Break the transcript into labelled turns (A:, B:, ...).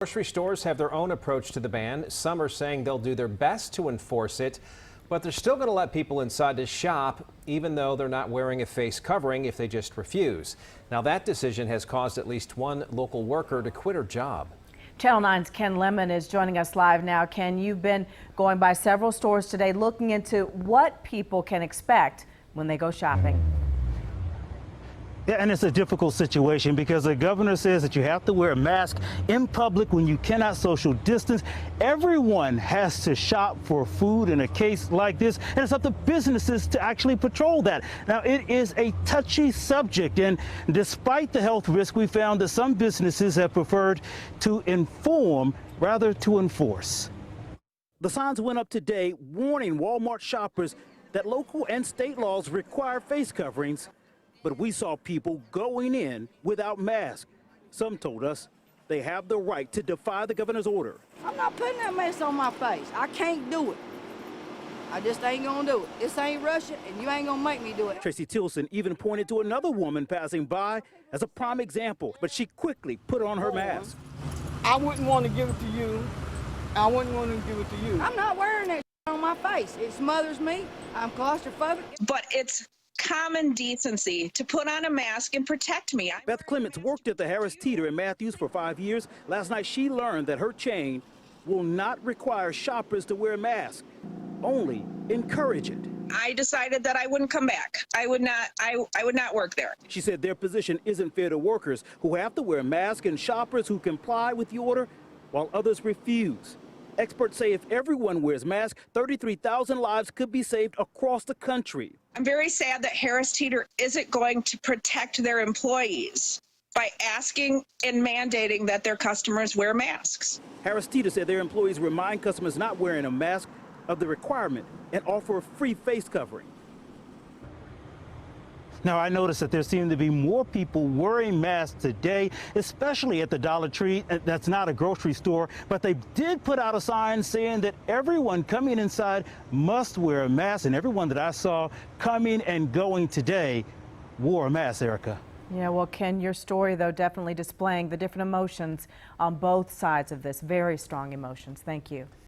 A: Grocery stores have their own approach to the ban. Some are saying they'll do their best to enforce it, but they're still going to let people inside to shop, even though they're not wearing a face covering if they just refuse. Now, that decision has caused at least one local worker to quit her job.
B: Channel 9's Ken Lemon is joining us live now. Ken, you've been going by several stores today looking into what people can expect when they go shopping.
C: Yeah, and it's a difficult situation because the governor says that you have to wear a mask in public when you cannot social distance. Everyone has to shop for food in a case like this, and it's up to businesses to actually patrol that. Now, it is a touchy subject, and despite the health risk, we found that some businesses have preferred to inform rather to enforce. The signs went up today warning Walmart shoppers that local and state laws require face coverings. But we saw people going in without masks. Some told us they have the right to defy the governor's order.
D: I'm not putting that mess on my face. I can't do it. I just ain't gonna do it. This ain't Russia, and you ain't gonna make me do it.
C: Tracy Tilson even pointed to another woman passing by as a prime example, but she quickly put on her mask.
E: I wouldn't want to give it to you. I wouldn't want to give it to you.
D: I'm not wearing that on my face. It smothers me. I'm claustrophobic.
F: But it's common decency to put on a mask and protect me.
C: Beth Clements worked at the Harris Teeter in Matthews for 5 years. Last night she learned that her chain will not require shoppers to wear masks, only encourage it.
F: I decided that I wouldn't come back. I would not work there.
C: She said their position isn't fair to workers who have to wear masks and shoppers who comply with the order while others refuse. Experts say if everyone wears masks, 33,000 lives could be saved across the country.
F: I'm very sad that Harris Teeter isn't going to protect their employees by asking and mandating that their customers wear masks.
C: Harris Teeter said their employees remind customers not wearing a mask of the requirement and offer a free face covering. Now, I noticed that there seem to be more people wearing masks today, especially at the Dollar Tree. That's not a grocery store, but they did put out a sign saying that everyone coming inside must wear a mask, and everyone that I saw coming and going today wore a mask, Erica.
B: Yeah, well, Ken, your story, though, definitely displaying the different emotions on both sides of this. Very strong emotions. Thank you.